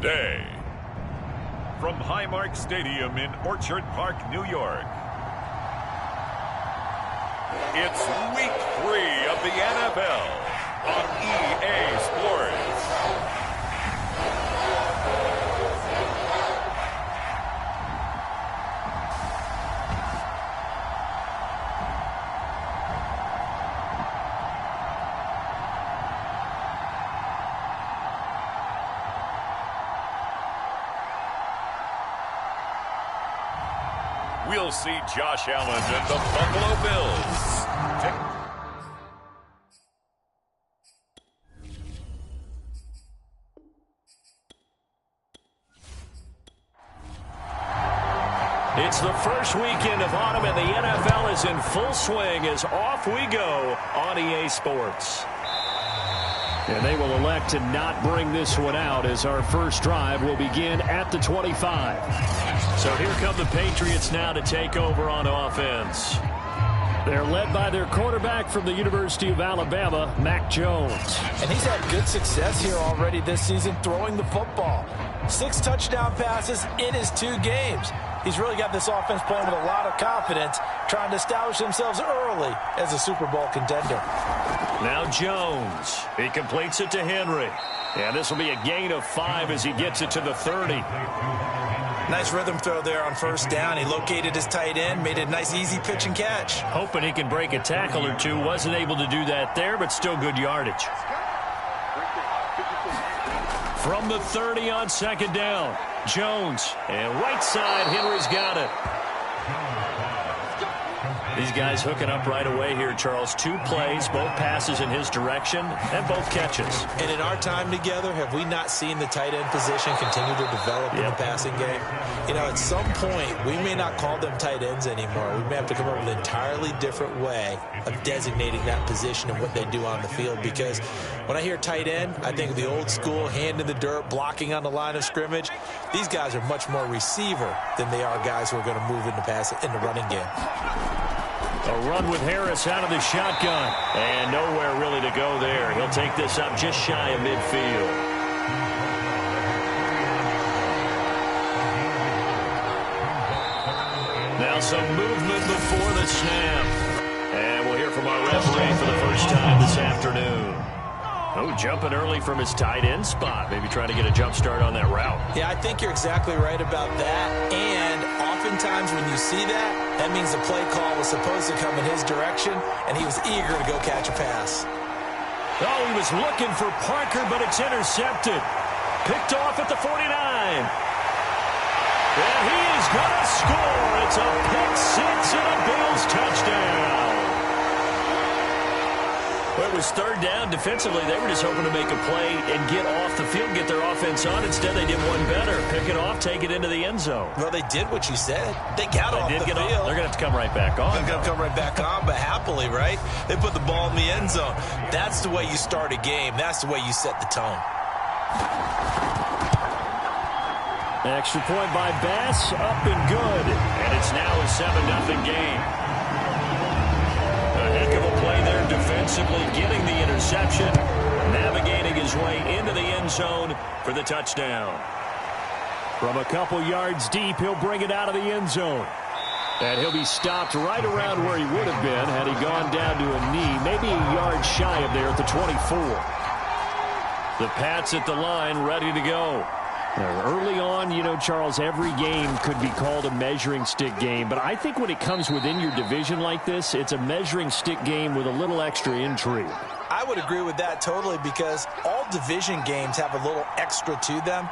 today. From Highmark Stadium in Orchard Park, New York, it's Week 3 of the NFL on EA Sports. We'll see Josh Allen and the Buffalo Bills. It's the first weekend of autumn, and the NFL is in full swing as off we go on EA Sports. And they will elect to not bring this one out as our first drive will begin at the 25. So here come the Patriots now to take over on offense. They're led by their quarterback from the University of Alabama, Mac Jones. And he's had good success here already this season throwing the football. 6 touchdown passes in his 2 games. He's really got this offense playing with a lot of confidence, trying to establish themselves early as a Super Bowl contender. Now Jones. He completes it to Henry. And this will be a gain of 5 as he gets it to the 30. Nice rhythm throw there on first down. He located his tight end, made a nice easy pitch and catch. Hoping he can break a tackle or two. Wasn't able to do that there, but still good yardage. From the 30 on second down, Jones. And right side, Henry's got it. These guys hooking up right away here, Charles. 2 plays, both passes in his direction, and both catches. And in our time together, have we not seen the tight end position continue to develop in the passing game? You know, at some point, we may not call them tight ends anymore. We may have to come up with an entirely different way of designating that position and what they do on the field. Because when I hear tight end, I think of the old school, hand in the dirt, blocking on the line of scrimmage. These guys are much more receiver than they are guys who are going to move in the running game. A run with Harris out of the shotgun. And nowhere really to go there. He'll take this up just shy of midfield. Now some movement before the snap. And we'll hear from our referee for the first time this afternoon. Oh, jumping early from his tight end spot. Maybe trying to get a jump start on that route. Yeah, I think you're exactly right about that. And oftentimes when you see that, that means the play call was supposed to come in his direction, and he was eager to go catch a pass. Oh, he was looking for Parker, but it's intercepted. Picked off at the 49. And he is going to score. It's a pick 6 and a Bills touchdown. Well, it was third down. Defensively, they were just hoping to make a play and get off the field, get their offense on. Instead, they did one better. Pick it off, take it into the end zone. Well, they did what you said. They got off the field. They're going to have to come right back on. They're going to come right back on, but happily, right? They put the ball in the end zone. That's the way you start a game. That's the way you set the tone. Extra point by Bass, up and good. And it's now a 7-0 game. A heck of a play there defensively, getting the interception, navigating his way into the end zone for the touchdown. From a couple yards deep, he'll bring it out of the end zone. And he'll be stopped right around where he would have been had he gone down to a knee, maybe a yard shy of there at the 24. The Pats at the line, ready to go. Now, early on, you know, Charles, every game could be called a measuring stick game. But I think when it comes within your division like this, it's a measuring stick game with a little extra intrigue. I would agree with that totally because all division games have a little extra to them.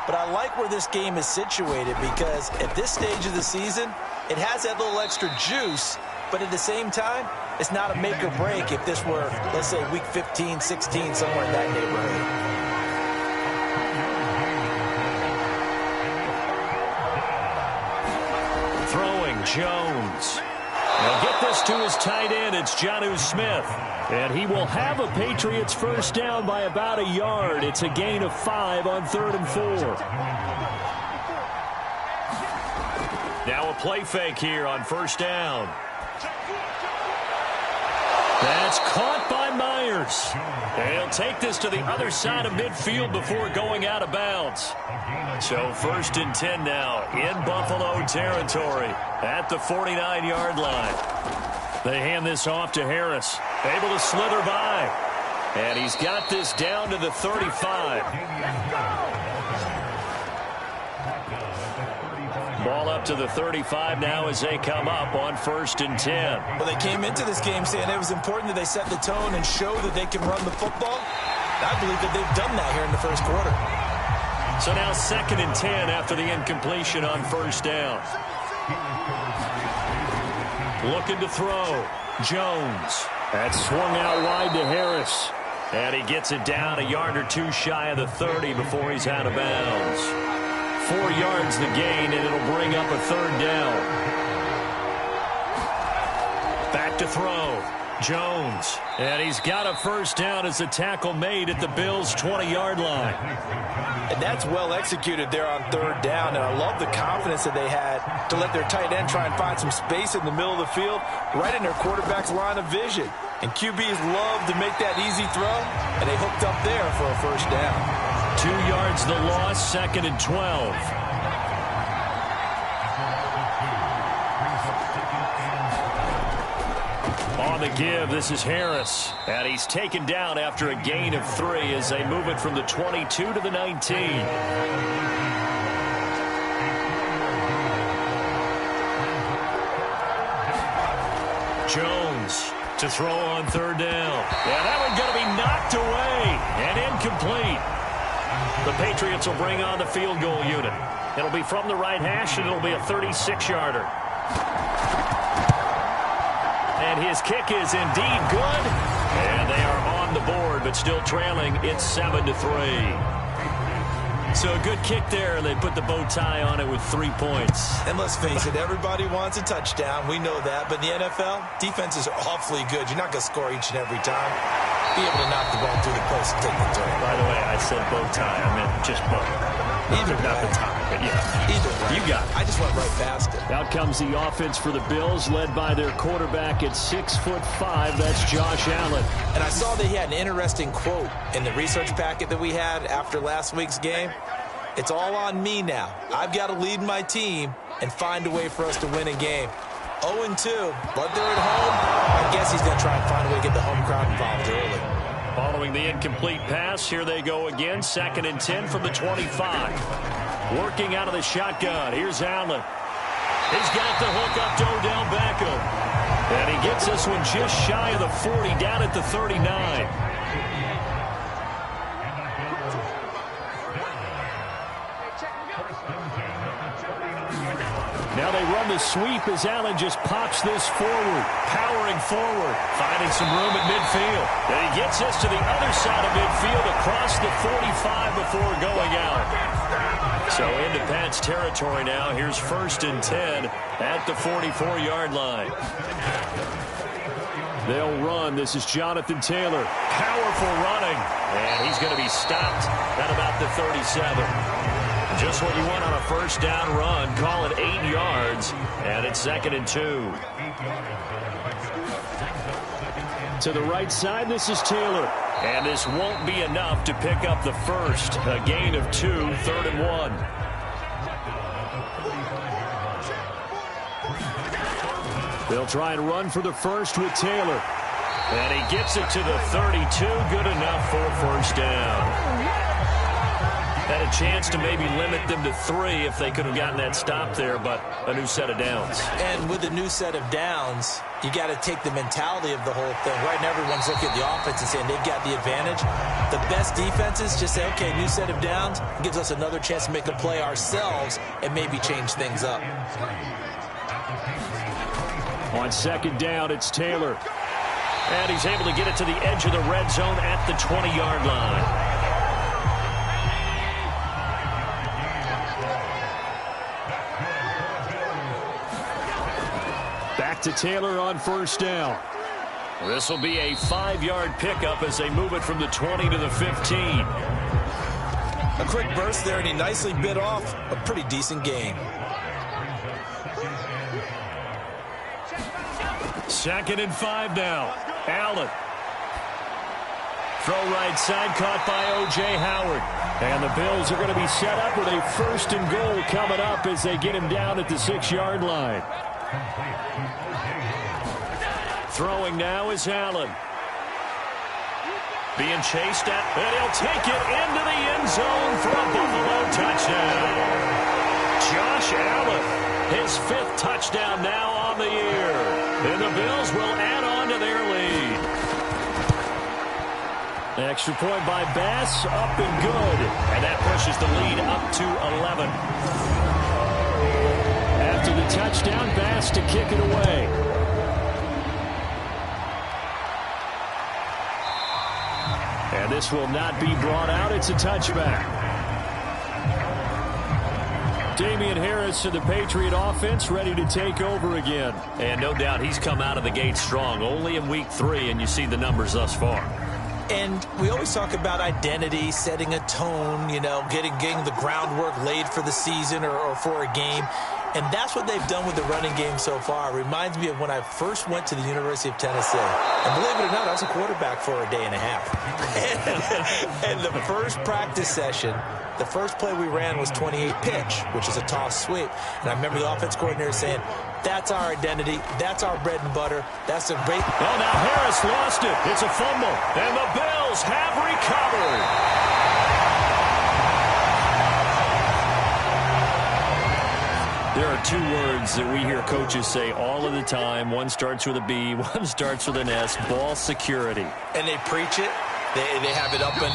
But I like where this game is situated because at this stage of the season, it has that little extra juice. But at the same time, it's not a make or break if this were, let's say, week 15, 16, somewhere in that neighborhood. Jones. Now get this to his tight end. It's Jonnu Smith. And he will have a Patriots first down by about a yard. It's a gain of 5 on 3rd and 4. Now a play fake here on first down. That's caught by Myers. He'll take this to the other side of midfield before going out of bounds. So 1st and 10 now in Buffalo territory at the 49-yard line. They hand this off to Harris. Able to slither by. And he's got this down to the 35. Ball up to the 35 now as they come up on 1st and 10. Well, they came into this game saying it was important that they set the tone and show that they can run the football. I believe that they've done that here in the first quarter. So now 2nd and 10 after the incompletion on 1st down. Looking to throw. Jones. That's swung out wide to Harris. And he gets it down a yard or two shy of the 30 before he's out of bounds. 4 yards the gain, and it'll bring up a 3rd down. Back to throw. Jones. And he's got a 1st down as the tackle made at the Bills' 20-yard line. And that's well executed there on 3rd down. And I love the confidence that they had to let their tight end try and find some space in the middle of the field, right in their quarterback's line of vision. And QBs love to make that easy throw, and they hooked up there for a 1st down. 2 yards the loss, 2nd and 12. On the give, this is Harris. And he's taken down after a gain of 3 as they move it from the 22 to the 19. Jones to throw on 3rd down. Yeah, that one's going to be knocked away and incomplete. The Patriots will bring on the field goal unit. It'll be from the right hash, and it'll be a 36-yarder. And his kick is indeed good. And they are on the board, but still trailing. It's 7-3. So a good kick there, and they put the bow tie on it with 3 points. And let's face it, everybody wants a touchdown. We know that. But in the NFL, defenses are awfully good. You're not going to score each and every time. Be able to knock the ball through the post and take the throw. By the way, I said bow tie. I meant just bow. Either not the tie, but yeah. Either way. You got it. I just went right past it. Out comes the offense for the Bills, led by their quarterback at 6'5". That's Josh Allen. And I saw that he had an interesting quote in the research packet that we had after last week's game. It's all on me now. I've got to lead my team and find a way for us to win a game. 0-2, but they're at home. I guess he's going to try and find a way to get the home crowd involved early. Following the incomplete pass, here they go again. 2nd and 10 from the 25. Working out of the shotgun. Here's Allen. He's got the hook up to Odell Beckham. And he gets this one just shy of the 40, down at the 39. Now they run the sweep as Allen just pops this forward, powering forward, finding some room at midfield. And he gets this to the other side of midfield across the 45 before going out. So into Pat's territory now. Here's 1st and 10 at the 44-yard line. They'll run. This is Jonathan Taylor. Powerful running. And he's going to be stopped at about the 37. Just what you want on a 1st down run. Call it 8 yards. And it's 2nd and 2. To the right side, this is Taylor. And this won't be enough to pick up the first. A gain of 2, 3rd and 1. They'll try and run for the first with Taylor. And he gets it to the 32. Good enough for a 1st down. Had a chance to maybe limit them to 3 if they could have gotten that stop there, but a new set of downs. And with a new set of downs, you got to take the mentality of the whole thing. Right now, everyone's looking at the offense and saying they've got the advantage. The best defenses just say, okay, new set of downs, gives us another chance to make a play ourselves and maybe change things up. On 2nd down, it's Taylor. And he's able to get it to the edge of the red zone at the 20-yard line. Back to Taylor on 1st down. This will be a 5-yard pickup as they move it from the 20 to the 15. A quick burst there, and he nicely bit off a pretty decent gain. 2nd and 5 now. Allen. Throw right side, caught by O.J. Howard. And the Bills are going to be set up with a 1st and goal coming up as they get him down at the 6-yard line. Throwing now is Allen. Being chased at, and he'll take it into the end zone for a Buffalo touchdown. Josh Allen, his 5th touchdown now on the year. And the Bills will add on to their lead. Extra point by Bass, up and good. And that pushes the lead up to 11. After the touchdown, Bass to kick it away. And this will not be brought out. It's a touchback. Damian Harris to the Patriot offense, ready to take over again. And no doubt he's come out of the gate strong. Only in week 3, and you see the numbers thus far. And we always talk about identity, setting a tone, you know, getting the groundwork laid for the season or for a game. And that's what they've done with the running game so far. It reminds me of when I first went to the University of Tennessee. And believe it or not, I was a quarterback for a day and a half. And the first practice session, the first play we ran was 28 pitch, which is a toss sweep. And I remember the offense coordinator saying, that's our identity. That's our bread and butter. That's a great... Oh, now Harris lost it. It's a fumble. And the Bills have recovered. There are 2 words that we hear coaches say all of the time. One starts with a B, one starts with an S, ball security. And they preach it. They have it up in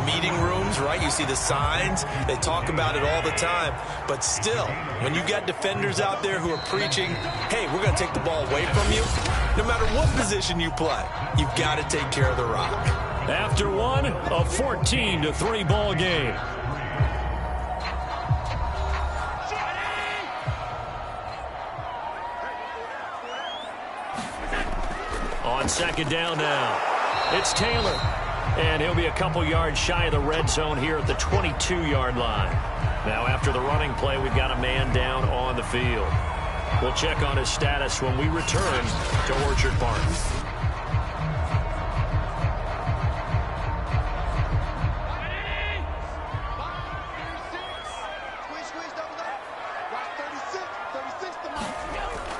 meeting rooms, right? You see the signs. They talk about it all the time. But still, when you got defenders out there who are preaching, hey, we're going to take the ball away from you, no matter what position you play, you've got to take care of the rock. After one, a 14-3 ball game. On 2nd down now, it's Taylor. And he'll be a couple yards shy of the red zone here at the 22-yard line. Now, after the running play, we've got a man down on the field. We'll check on his status when we return to Orchard Park.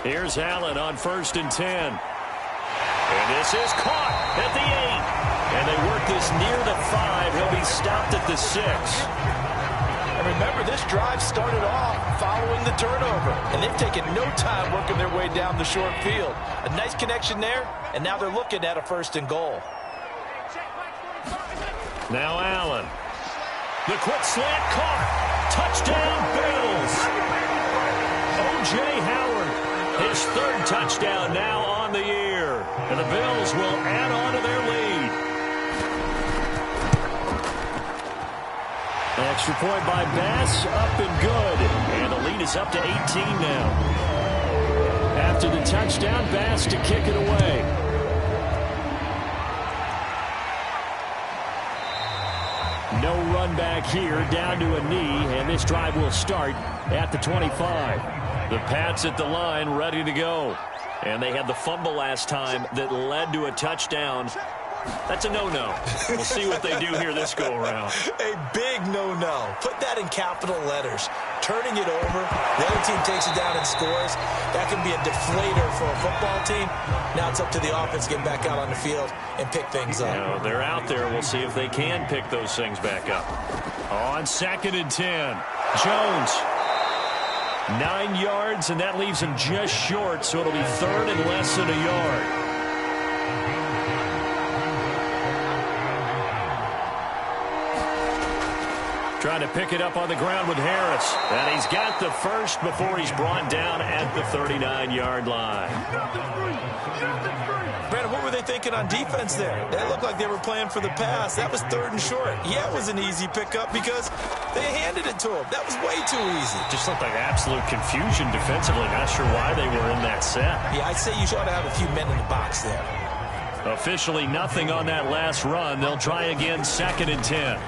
Here's Allen on 1st and 10. And this is caught at the 8. And they work this near the 5. He'll be stopped at the 6. And remember, this drive started off following the turnover. And they've taken no time working their way down the short field. A nice connection there, and now they're looking at a 1st and goal. Now Allen. The quick slant caught. Touchdown, Bills. O.J. Howard, his 3rd touchdown now on the year. And the Bills will add on to their lead. Extra point by Bass, up and good. And the lead is up to 18 now. After the touchdown, Bass to kick it away. No run back here, down to a knee, and this drive will start at the 25. The Pats at the line, ready to go. And they had the fumble last time that led to a touchdown. That's a no-no. We'll see what they do here this go-around. A big no-no. Put that in capital letters. Turning it over, the other team takes it down and scores. That can be a deflator for a football team. Now it's up to the offense to get back out on the field and pick things up. You know, they're out there. We'll see if they can pick those things back up. On 2nd and 10, Jones. 9 yards, and that leaves him just short, so it'll be 3rd and less than a yard. Trying to pick it up on the ground with Harris. And he's got the first before he's brought down at the 39-yard line. Brandon, what were they thinking on defense there? That looked like they were playing for the pass. That was 3rd and short. Yeah, it was an easy pickup because they handed it to him. That was way too easy. Just looked like absolute confusion defensively. Not sure why they were in that set. Yeah, I'd say you ought to have a few men in the box there. Officially nothing on that last run. They'll try again, 2nd and 10.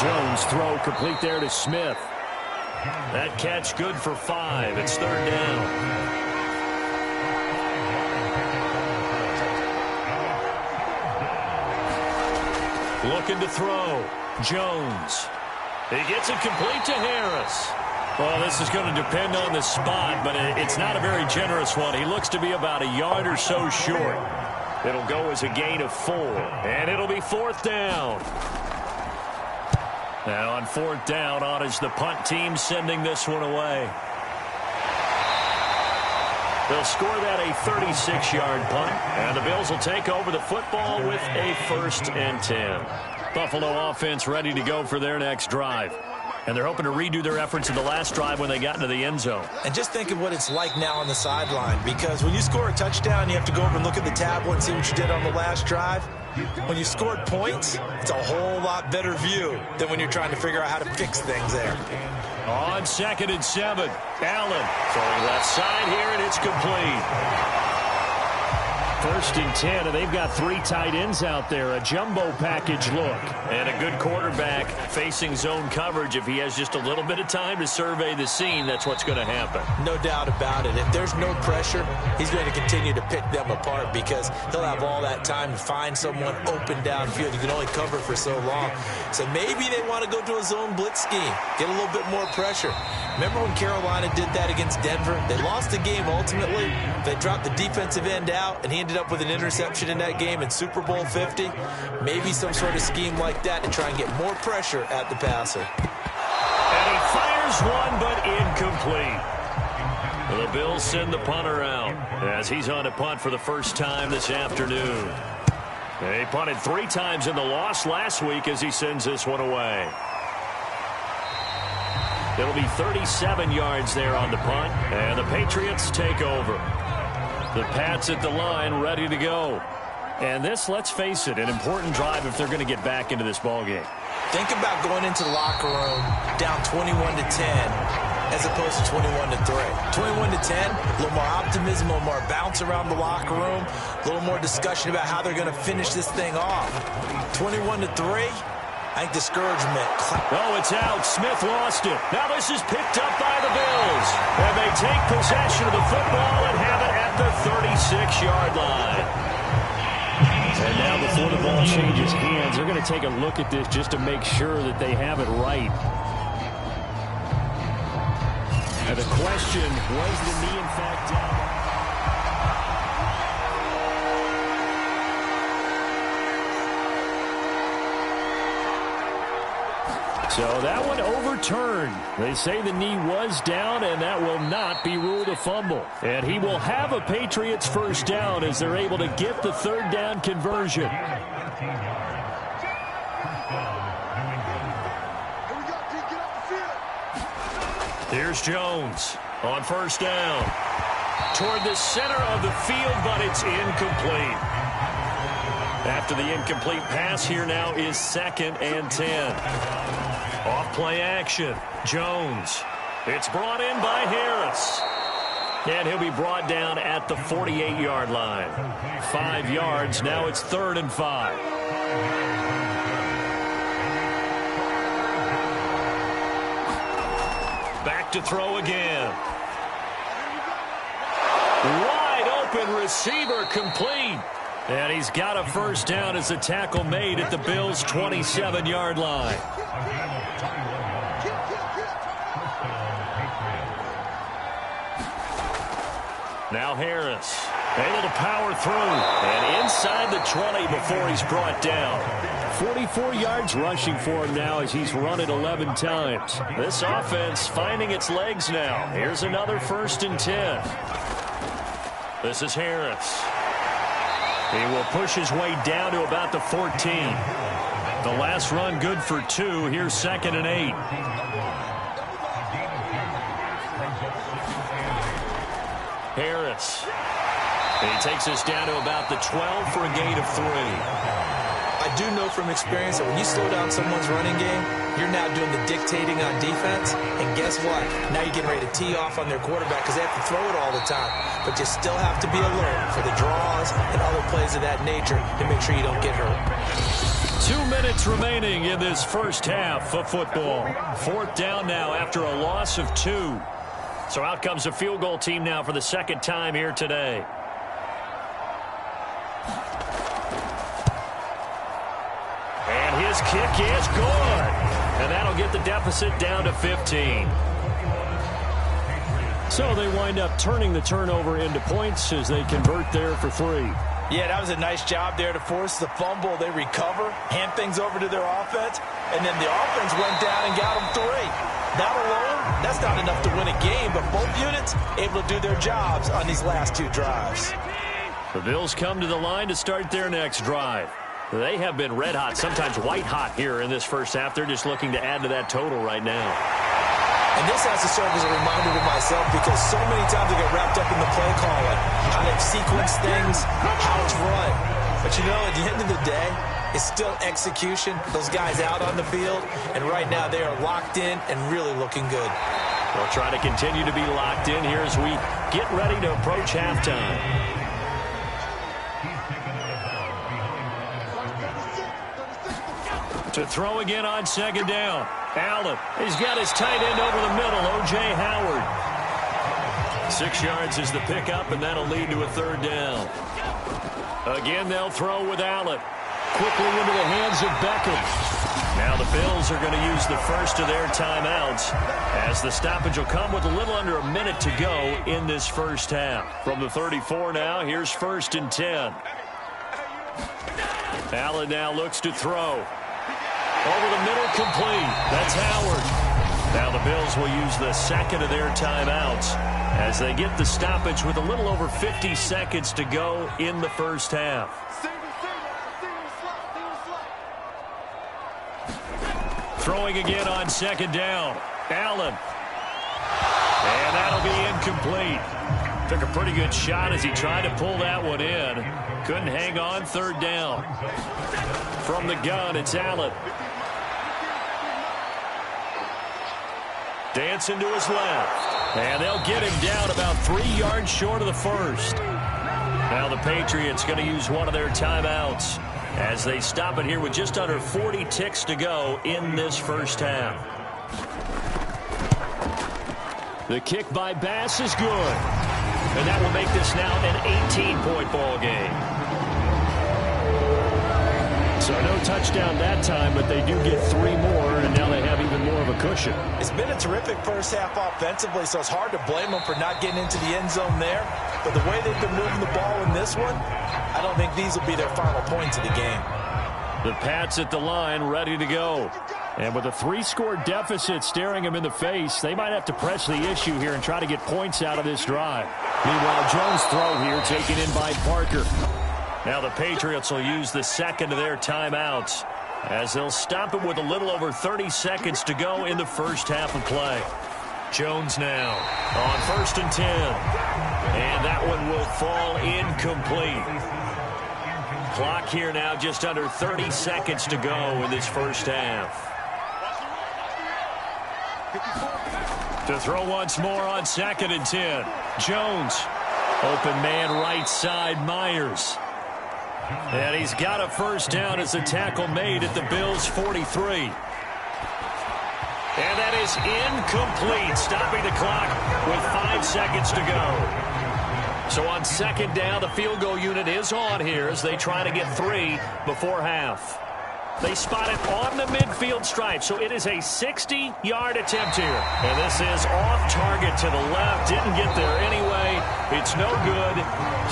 Jones throw complete there to Smith. That catch good for 5. It's 3rd down. Looking to throw. Jones. He gets it complete to Harris. Well, this is going to depend on the spot, but it's not a very generous one. He looks to be about a yard or so short. It'll go as a gain of 4, and it'll be 4th down. Now on 4th down, on is the punt team sending this one away. They'll score that a 36-yard punt, and the Bills will take over the football with a 1st and 10. Buffalo offense ready to go for their next drive. And they're hoping to redo their efforts in the last drive when they got into the end zone. And just think of what it's like now on the sideline, because when you score a touchdown, you have to go over and look at the tablet and see what you did on the last drive. When you scored points, it's a whole lot better view than when you're trying to figure out how to fix things there. On 2nd and 7, Allen throwing left side here, and it's complete. 1st and 10, and they've got 3 tight ends out there. A jumbo package look. And a good quarterback facing zone coverage. If he has just a little bit of time to survey the scene, that's what's going to happen. No doubt about it. If there's no pressure, he's going to continue to pick them apart because he'll have all that time to find someone open downfield. You can only cover for so long. So maybe they want to go to a zone blitz scheme, get a little bit more pressure. Remember when Carolina did that against Denver? They lost the game ultimately. They dropped the defensive end out, and he ended up with an interception in that game in Super Bowl 50. Maybe some sort of scheme like that to try and get more pressure at the passer. And he fires one, but incomplete. The Bills send the punter out as he's on a punt for the first time this afternoon. He punted 3 times in the loss last week as he sends this one away. It'll be 37 yards there on the punt, and the Patriots take over. The Pats at the line, ready to go. And this, let's face it, an important drive if they're going to get back into this ballgame. Think about going into the locker room down 21-10 as opposed to 21-3. 21-10, a little more optimism, a little more bounce around the locker room, a little more discussion about how they're going to finish this thing off. 21-3, I think discouragement. Oh, it's out. Smith lost it. Now this is picked up by the Bills. And they take possession of the football and have it at the 36-yard line. And now before the ball changes hands, they're going to take a look at this just to make sure that they have it right. And the question, was the knee in fact down? So that one overturned. They say the knee was down, and that will not be ruled a fumble. And he will have a Patriots first down as they're able to get the 3rd down conversion. Here's Jones on 1st down. Toward the center of the field, but it's incomplete. After the incomplete pass, here now is 2nd and 10. Off play action. Jones. It's brought in by Harris. And he'll be brought down at the 48-yard line. 5 yards. Now it's 3rd and 5. Back to throw again. Wide open receiver complete. And he's got a first down as the tackle made at the Bills' 27-yard line. Now Harris able to power through and inside the 20 before he's brought down. 44 yards rushing for him now as he's run it 11 times. This offense finding its legs now. Here's another 1st and 10. This is Harris. He will push his way down to about the 14. The last run good for 2. Here's 2nd and 8. Harris. And he takes us down to about the 12 for a gain of 3. I do know from experience that when you slow down someone's running game, you're now doing the dictating on defense. And guess what? Now you're getting ready to tee off on their quarterback because they have to throw it all the time. But you still have to be alert for the draws and other plays of that nature to make sure you don't get hurt. 2 minutes remaining in this first half of football. 4th down now after a loss of 2. So out comes the field goal team now for the 2nd time here today. And This kick is good. And that'll get the deficit down to 15. So they wind up turning the turnover into points as they convert there for 3. Yeah, that was a nice job there to force the fumble. They recover, hand things over to their offense, and then the offense went down and got them 3. That alone, that's not enough to win a game, but both units able to do their jobs on these last 2 drives. The Bills come to the line to start their next drive. They have been red hot, sometimes white hot here in this first half. They're just looking to add to that total right now. And this has to serve as a reminder to myself because so many times I get wrapped up in the play calling, how they sequence things, how it's run. But you know, at the end of the day, it's still execution. Those guys out on the field, and right now they are locked in and really looking good. They'll try to continue to be locked in here as we get ready to approach halftime. To throw again on second down. Allen, he's got his tight end over the middle, O.J. Howard. 6 yards is the pickup, and that'll lead to a 3rd down. Again, they'll throw with Allen. Quickly into the hands of Beckham. Now the Bills are going to use the first of their timeouts as the stoppage will come with a little under a minute to go in this first half. From the 34 now, here's 1st and 10. Allen now looks to throw. Over the middle, complete. That's Howard. Now the Bills will use the second of their timeouts as they get the stoppage with a little over 50 seconds to go in the first half. Throwing again on second down. Allen. And that'll be incomplete. Took a pretty good shot as he tried to pull that one in. Couldn't hang on. 3rd down. From the gun, it's Allen. Dancing to his left. And they'll get him down about 3 yards short of the first. Now the Patriots going to use one of their timeouts as they stop it here with just under 40 ticks to go in this first half. The kick by Bass is good. And that will make this now an 18-point ball game. So no touchdown that time, but they do get 3 more, and now they have even more of a cushion. It's been a terrific first half offensively, so it's hard to blame them for not getting into the end zone there. But the way they've been moving the ball in this one, I don't think these will be their final points of the game. The Pats at the line, ready to go. And with a 3-score deficit staring them in the face, they might have to press the issue here and try to get points out of this drive. Meanwhile, Jones' throw here taken in by Parker. Now the Patriots will use the second of their timeouts as they'll stop it with a little over 30 seconds to go in the first half of play. Jones now on 1st and 10. And that one will fall incomplete. Clock here now just under 30 seconds to go in this first half. To throw once more on 2nd and 10. Jones. Open man right side, Myers. And he's got a first down as the tackle made at the Bills' 43. And that is incomplete, stopping the clock with 5 seconds to go. So on 2nd down, the field goal unit is on here as they try to get 3 before half. They spot it on the midfield stripe, so it is a 60-yard attempt here. And this is off target to the left. Didn't get there anyway. It's no good.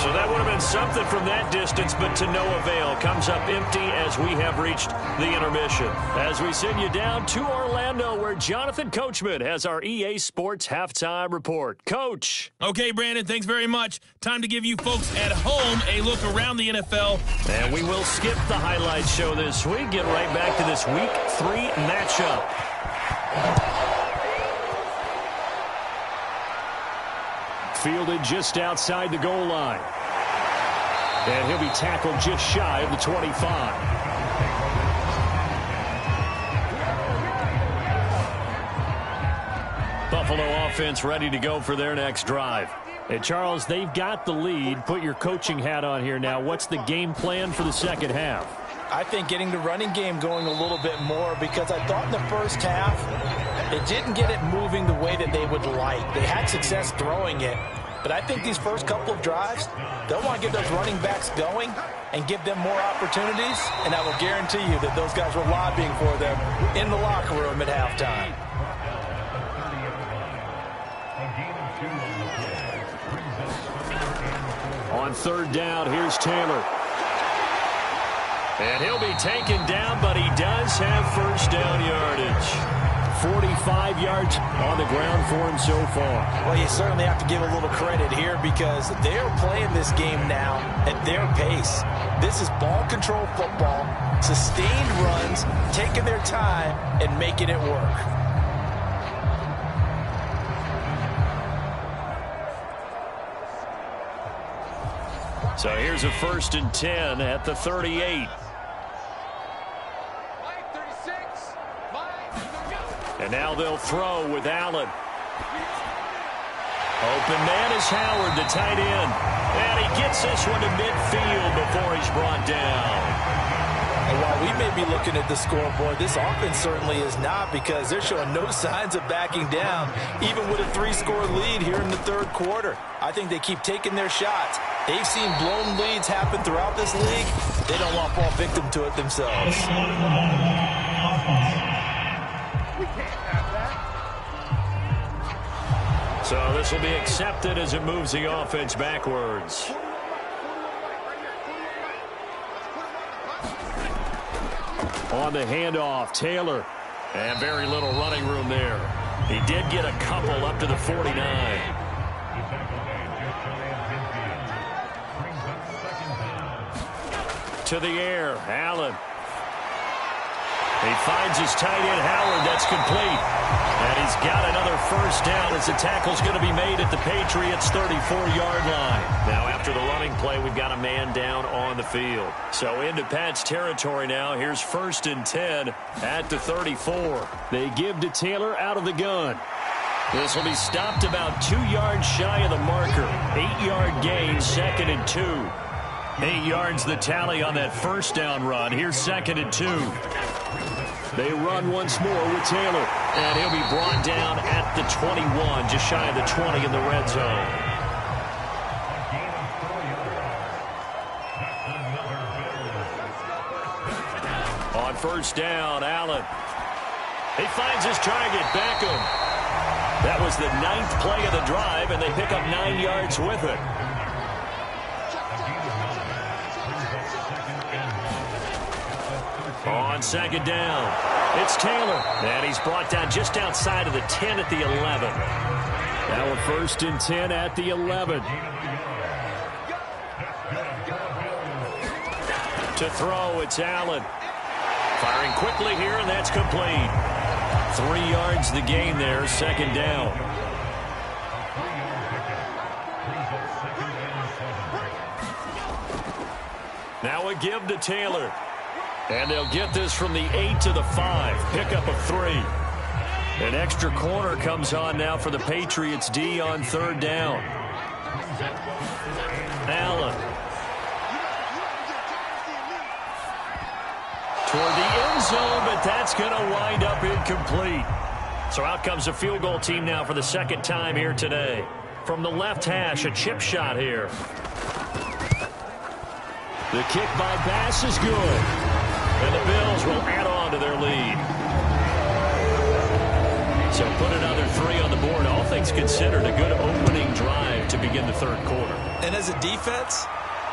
So that would have been something from that distance, but to no avail. Comes up empty as we have reached the intermission. As we send you down to Orlando, where Jonathan Coachman has our EA Sports Halftime Report. Coach. Okay, Brandon, thanks very much. Time to give you folks at home a look around the NFL. And we will skip the highlights show this week. Get right back to this Week 3 matchup. Fielded just outside the goal line. And he'll be tackled just shy of the 25. Buffalo offense ready to go for their next drive. And Charles, they've got the lead. Put your coaching hat on here now. What's the game plan for the second half? I think getting the running game going a little bit more, because I thought in the first half it didn't get it moving the way that they would like. They had success throwing it, But I think these first couple of drives, they'll want to get those running backs going and give them more opportunities, and I will guarantee you that those guys were lobbying for them in the locker room at halftime. On third down, here's Taylor. And he'll be taken down, but he does have first down yardage. 45 yards on the ground for him so far. Well, you certainly have to give a little credit here because they're playing this game now at their pace. This is ball control football, sustained runs, taking their time and making it work. So here's a 1st and 10 at the 38. And now they'll throw with Allen. Open man is Howard, the tight end. And he gets this one to midfield before he's brought down. And while we may be looking at the scoreboard, this offense certainly is not because they're showing no signs of backing down, even with a 3-score lead here in the third quarter. I think they keep taking their shots. They've seen blown leads happen throughout this league. They don't want to fall victim to it themselves. So this will be accepted as it moves the offense backwards. On the handoff, Taylor. And very little running room there. He did get a couple up to the 49. To the air, Allen. He finds his tight end, Howard. That's complete. And he's got another first down as the tackle's going to be made at the Patriots' 34-yard line. Now, after the running play, we've got a man down on the field. So into Pat's territory now. Here's 1st and 10 at the 34. They give to Taylor out of the gun. This will be stopped about 2 yards shy of the marker. 8-yard gain, 2nd and 2. 8 yards the tally on that first down run. Here's 2nd and 2. They run once more with Taylor. And he'll be brought down at the 21, just shy of the 20 in the red zone. On first down, Allen. He finds his target, Beckham. That was the 9th play of the drive, and they pick up 9 yards with it. On 2nd down, it's Taylor. And he's brought down just outside of the 10 at the 11. Now a 1st and 10 at the 11. To throw, it's Allen. Firing quickly here, and that's complete. 3 yards the gain there, 2nd down. Now a give to Taylor. And they'll get this from the 8 to the 5. Pickup of 3. An extra corner comes on now for the Patriots D on 3rd down. Allen. Toward the end zone, but that's going to wind up incomplete. So out comes a field goal team now for the 2nd time here today. From the left hash, a chip shot here. The kick by Bass is good. And the Bills will add on to their lead. So put another 3 on the board. All things considered, a good opening drive to begin the third quarter. And as a defense,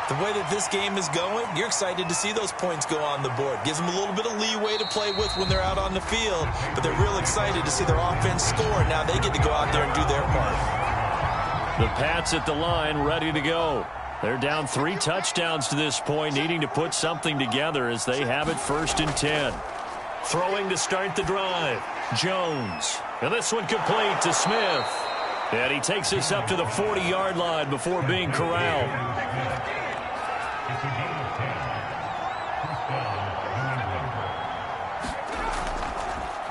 the way that this game is going, you're excited to see those points go on the board. Gives them a little bit of leeway to play with when they're out on the field. But they're real excited to see their offense score. Now they get to go out there and do their part. The Pats at the line, ready to go. They're down 3 touchdowns to this point, needing to put something together as they have it 1st and 10. Throwing to start the drive, Jones. And this one complete to Smith. And he takes this up to the 40-yard line before being corralled.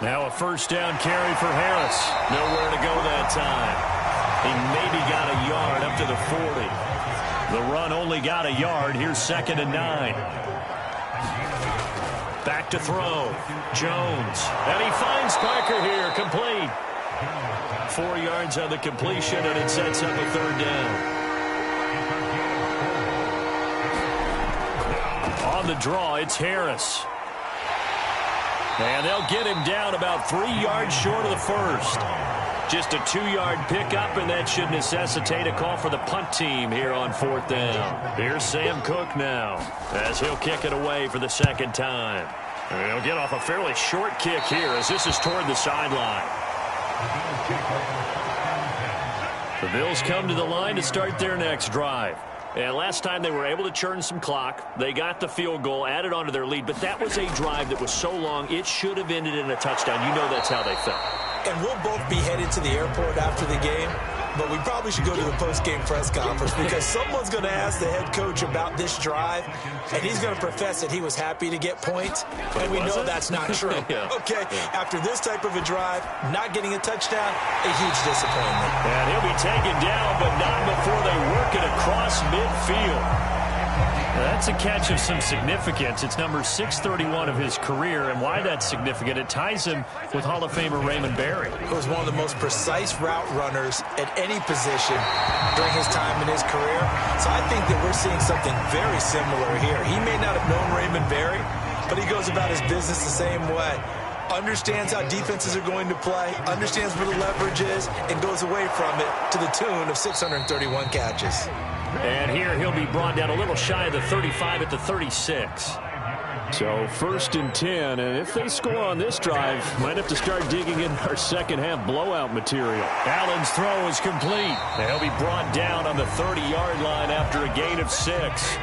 Now a 1st down carry for Harris. Nowhere to go that time. He maybe got a yard up to the 40. The run only got a yard. Here's 2nd and 9. Back to throw. Jones. And he finds Parker here, complete. 4 yards on the completion, and it sets up a 3rd down. On the draw, it's Harris. And they'll get him down about 3 yards short of the first. Just a 2-yard pickup, and that should necessitate a call for the punt team here on 4th down. Here's Sam Cook now, as he'll kick it away for the 2nd time. And he'll get off a fairly short kick here, as this is toward the sideline. The Bills come to the line to start their next drive. And last time they were able to churn some clock. They got the field goal, added on to their lead. But that was a drive that was so long, it should have ended in a touchdown. You know that's how they felt. And we'll both be headed to the airport after the game. But we probably should go to the post-game press conference because someone's going to ask the head coach about this drive, and he's going to profess that he was happy to get points, and we know that's not true. Okay, after this type of a drive, not getting a touchdown, a huge disappointment. And he'll be taken down, but not before they work it across midfield. That's a catch of some significance. It's number 631 of his career, and why that's significant, it ties him with Hall of Famer Raymond Berry. He was one of the most precise route runners at any position during his time in his career. So I think that we're seeing something very similar here. He may not have known Raymond Berry, but he goes about his business the same way. Understands how defenses are going to play, understands where the leverage is, and goes away from it to the tune of 631 catches. And here he'll be brought down a little shy of the 35 at the 36. So 1st and 10, and if they score on this drive, might have to start digging in our second-half blowout material. Allen's throw is complete. He'll be brought down on the 30-yard line after a gain of 6.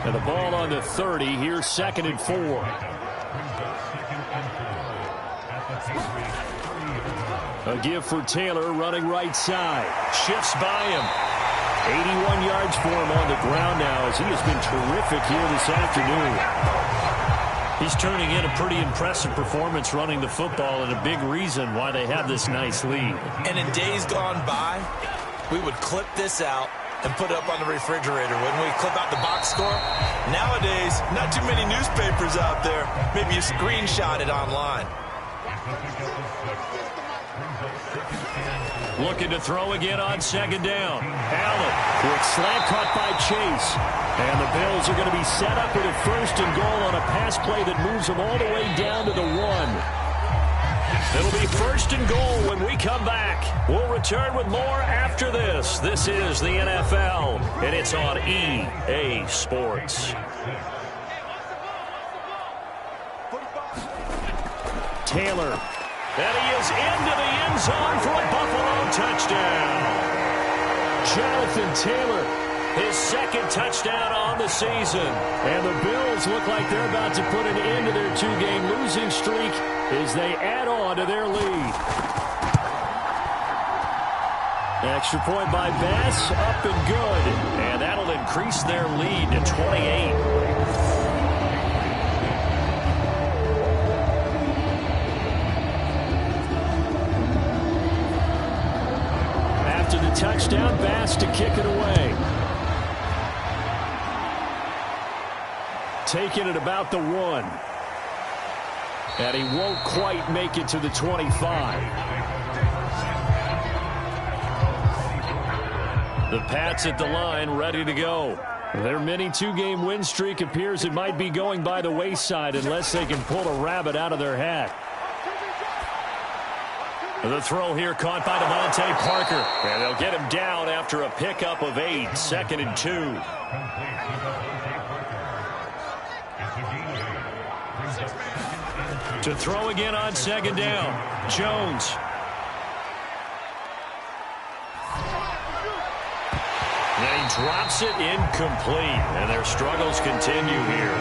And the ball on the 30, here's 2nd and 4. A give for Taylor running right side. Shifts by him. 81 yards for him on the ground now as he has been terrific here this afternoon. He's turning in a pretty impressive performance running the football and a big reason why they have this nice lead. And in days gone by, we would clip this out and put it up on the refrigerator. When we clip out the box score, nowadays, not too many newspapers out there. Maybe you screenshot it online. Looking to throw again on 2nd down. Allen with slant caught by Chase. And the Bills are going to be set up with a 1st and goal on a pass play that moves them all the way down to the 1. It'll be 1st and goal when we come back. We'll return with more after this. This is the NFL, and it's on EA Sports. Taylor. And he is into the end zone for a Buffalo touchdown. Jonathan Taylor, his 2nd touchdown on the season. And the Bills look like they're about to put an end to their 2-game losing streak as they add on to their lead. Extra point by Bass, up and good. And that'll increase their lead to 28. After the touchdown, Bass to kick it away. Taking it about the 1. And he won't quite make it to the 25. The Pats at the line, ready to go. Their mini 2-game win streak appears it might be going by the wayside unless they can pull a rabbit out of their hat. The throw here caught by Devontae Parker. And they'll get him down after a pickup of 8. 2nd and 2. To throw again on 2nd down. Jones. And he drops it incomplete. And their struggles continue here.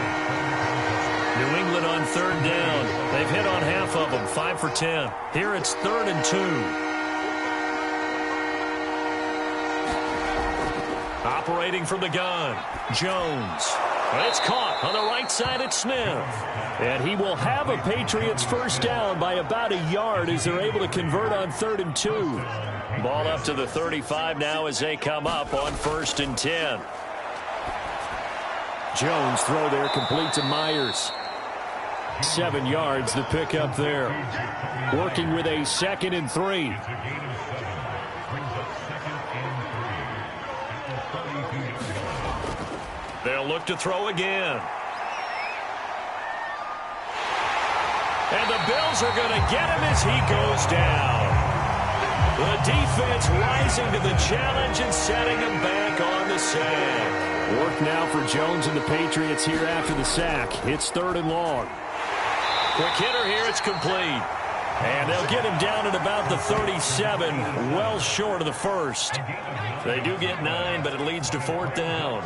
New England on 3rd down. They've hit on half of them, 5 for 10. Here it's 3rd and 2. Operating from the gun, Jones. It's caught on the right side at Smith. And he will have a Patriots 1st down by about a yard as they're able to convert on 3rd and 2. Ball up to the 35 now as they come up on 1st and 10. Jones throw there complete to Myers. 7 yards the pickup there. Working with a 2nd and 3. They'll look to throw again. And the Bills are going to get him as he goes down. The defense rising to the challenge and setting him back on the sack. Work now for Jones and the Patriots here after the sack. It's 3rd and long. Quick hitter here, it's complete. And they'll get him down at about the 37, well short of the first. They do get 9, but it leads to 4th down.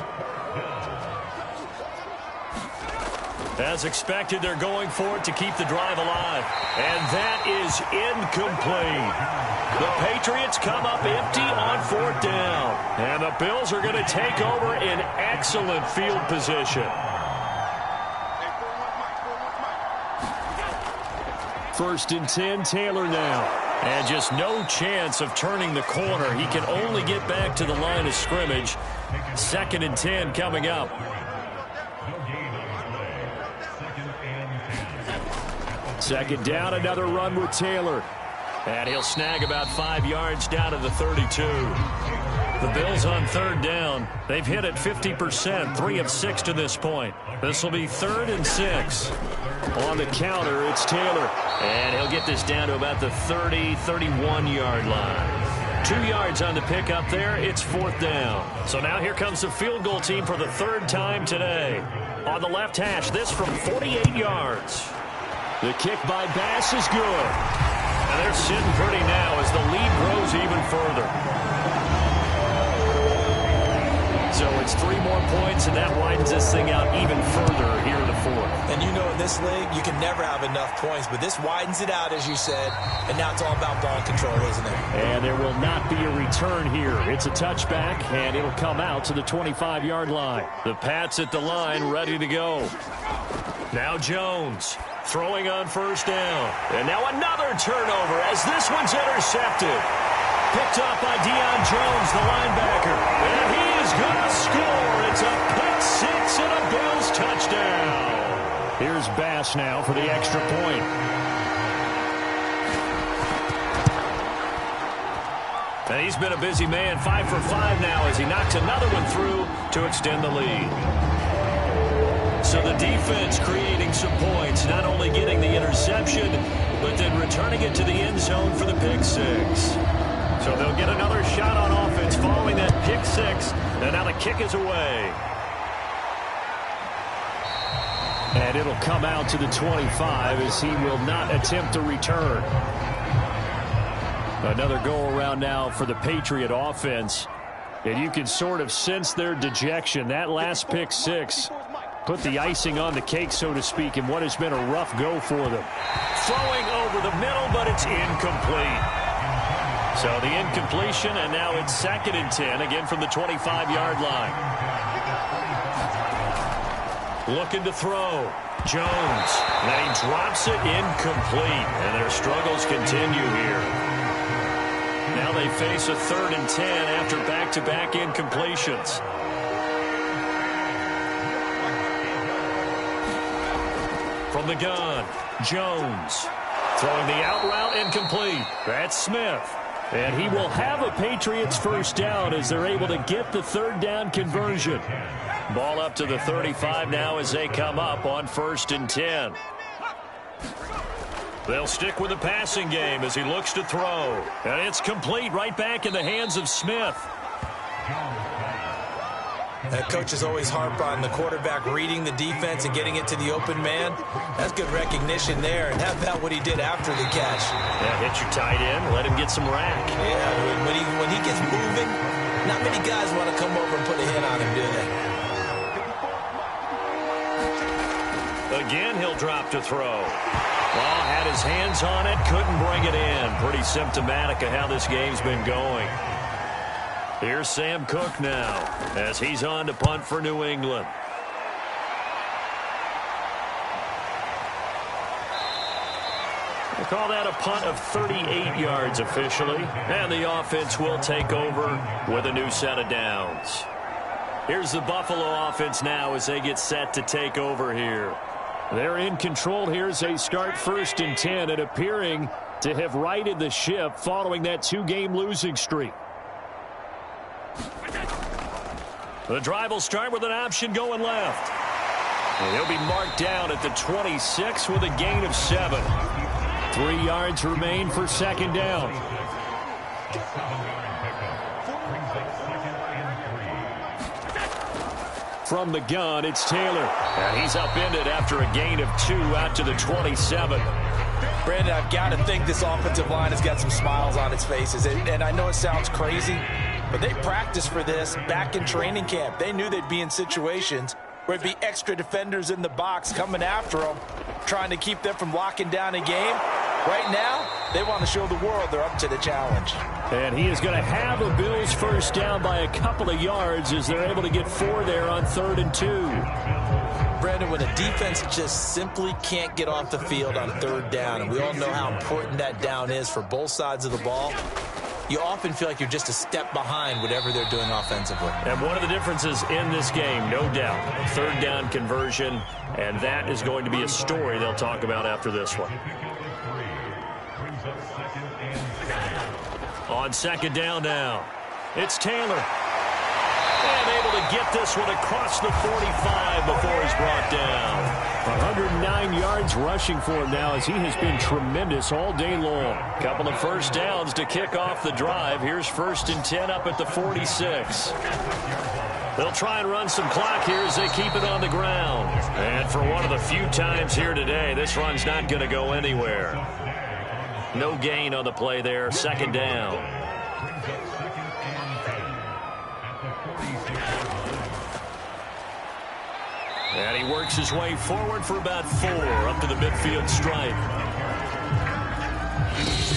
As expected, they're going for it to keep the drive alive. And that is incomplete. The Patriots come up empty on 4th down. And the Bills are going to take over in excellent field position. 1st and 10, Taylor now. And just no chance of turning the corner. He can only get back to the line of scrimmage. 2nd and 10 coming up. 2nd down, another run with Taylor. And he'll snag about 5 yards down to the 32. The Bills on 3rd down. They've hit it 50%, 3 of 6 to this point. This will be 3rd and 6. On the counter, it's Taylor. And he'll get this down to about the 30, 31-yard line. 2 yards on the pickup there. It's 4th down. So now here comes the field goal team for the 3rd time today. On the left hash, this from 48 yards. The kick by Bass is good. And they're sitting pretty now as the lead grows even further. So it's 3 more points, and that widens this thing out even further here in the 4th. And you know in this league, you can never have enough points, but this widens it out, as you said, and now it's all about ball control, isn't it? And there will not be a return here. It's a touchback, and it'll come out to the 25-yard line. The Pats at the line, ready to go. Now Jones. Throwing on 1st down. And now another turnover as this one's intercepted. Picked up by Deion Jones, the linebacker. And he is going to score. It's a pick 6 and a Bills touchdown. Here's Bass now for the extra point. And he's been a busy man, 5 for 5 now as he knocks another one through to extend the lead. So the defense creating some points, not only getting the interception, but then returning it to the end zone for the pick 6. So they'll get another shot on offense following that pick 6, and now the kick is away. And it'll come out to the 25 as he will not attempt to return. Another go-around now for the Patriot offense. And you can sort of sense their dejection. That last pick 6 put the icing on the cake, so to speak, in what has been a rough go for them. Throwing over the middle, but it's incomplete. So the incompletion, and now it's 2nd and 10, again from the 25-yard line. Looking to throw. Jones. And he drops it incomplete, and their struggles continue here. Now they face a 3rd and 10 after back-to-back incompletions. From the gun, Jones. Throwing the out route incomplete. That's Smith. And he will have a Patriots 1st down as they're able to get the 3rd down conversion. Ball up to the 35 now as they come up on 1st and 10. They'll stick with the passing game as he looks to throw. And it's complete right back in the hands of Smith. Coaches always harp on the quarterback reading the defense and getting it to the open man. That's good recognition there. And how about what he did after the catch? Yeah, hit your tight end, let him get some rack. Yeah, when he gets moving, not many guys want to come over and put a hit on him, do they? Again, he'll drop to throw. Well, had his hands on it, couldn't bring it in. Pretty symptomatic of how this game's been going. Here's Sam Cook now as he's on to punt for New England. We'll call that a punt of 38 yards officially. And the offense will take over with a new set of downs. Here's the Buffalo offense now as they get set to take over here. They're in control here as they start 1st and 10 and appearing to have righted the ship following that 2-game losing streak. The drive will start with an option going left. And he'll be marked down at the 26 with a gain of 7. 3 yards remain for 2nd down. From the gun, it's Taylor. And he's upended after a gain of 2 out to the 27. Brandon, I've got to think this offensive line has got some smiles on its faces. And I know it sounds crazy, but they practiced for this back in training camp. They knew they'd be in situations where it'd be extra defenders in the box coming after them, trying to keep them from locking down a game. Right now, they want to show the world they're up to the challenge. And he is going to have a Bills 1st down by a couple of yards as they're able to get 4 there on 3rd and 2. Brandon, when a defense just simply can't get off the field on 3rd down, and we all know how important that down is for both sides of the ball, you often feel like you're just a step behind whatever they're doing offensively. And one of the differences in this game, no doubt, 3rd down conversion, and that is going to be a story they'll talk about after this one. On 2nd down now, it's Taylor. And able to get this one across the 45 before he's brought down. 109 yards rushing for him now as he has been tremendous all day long. Couple of 1st downs to kick off the drive. Here's 1st and 10 up at the 46. They'll try and run some clock here as they keep it on the ground. And for one of the few times here today, this run's not going to go anywhere. No gain on the play there. 2nd down. And he works his way forward for about 4 up to the midfield stripe.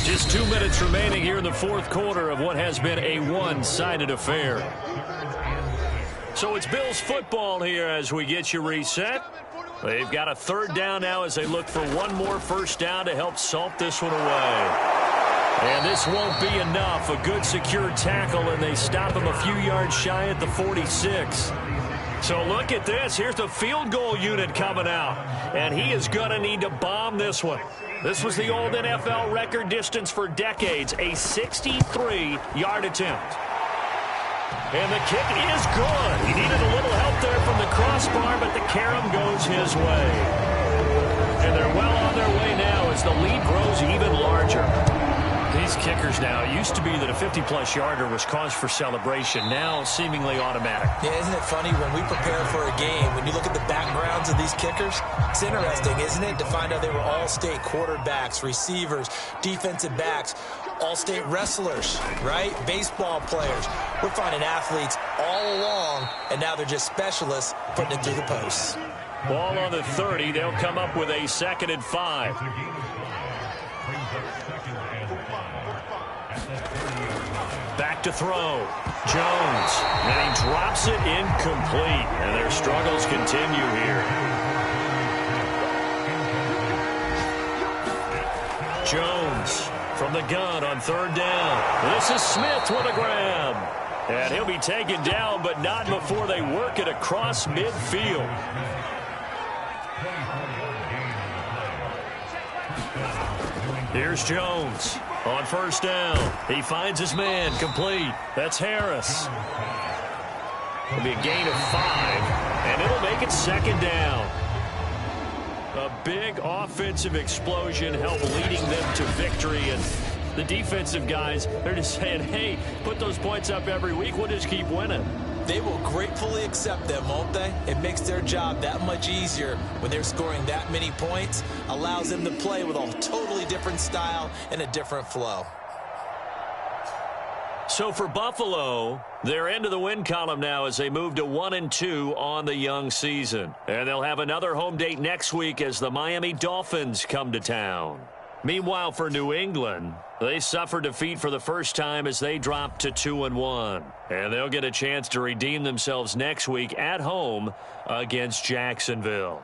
Just 2 minutes remaining here in the 4th quarter of what has been a one-sided affair. So it's Bills football here as we get you reset. They've got a 3rd down now as they look for one more 1st down to help salt this one away. And this won't be enough. A good secure tackle, and they stop him a few yards shy at the 46. So look at this. Here's the field goal unit coming out. And he is going to need to bomb this one. This was the old NFL record distance for decades, a 63-yard attempt. And the kick is good. He needed a little help there from the crossbar, but the carom goes his way. And they're well on their way now as the lead grows even larger. These kickers now, it used to be that a 50-plus yarder was cause for celebration. Now seemingly automatic. Yeah, isn't it funny when we prepare for a game, when you look at the backgrounds of these kickers, it's interesting, isn't it, to find out they were all-state quarterbacks, receivers, defensive backs, all-state wrestlers, right? Baseball players. We're finding athletes all along, and now they're just specialists putting it through the posts. Ball on the 30. They'll come up with a 2nd and 5. Back to throw. Jones. And he drops it incomplete. And their struggles continue here. Jones from the gun on 3rd down. This is Smith with a grab. And he'll be taken down, but not before they work it across midfield. Here's Jones on 1st down. He finds his man complete. That's Harris. It'll be a gain of 5, and it'll make it 2nd down. A big offensive explosion helped leading them to victory, and the defensive guys, they're just saying, hey, put those points up every week. We'll just keep winning. They will gratefully accept them, won't they? It makes their job that much easier when they're scoring that many points. Allows them to play with a totally different style and a different flow. So for Buffalo, they're into the win column now as they move to 1-2 on the young season. And they'll have another home date next week as the Miami Dolphins come to town. Meanwhile, for New England, they suffered defeat for the first time as they dropped to 2-1. And they'll get a chance to redeem themselves next week at home against Jacksonville.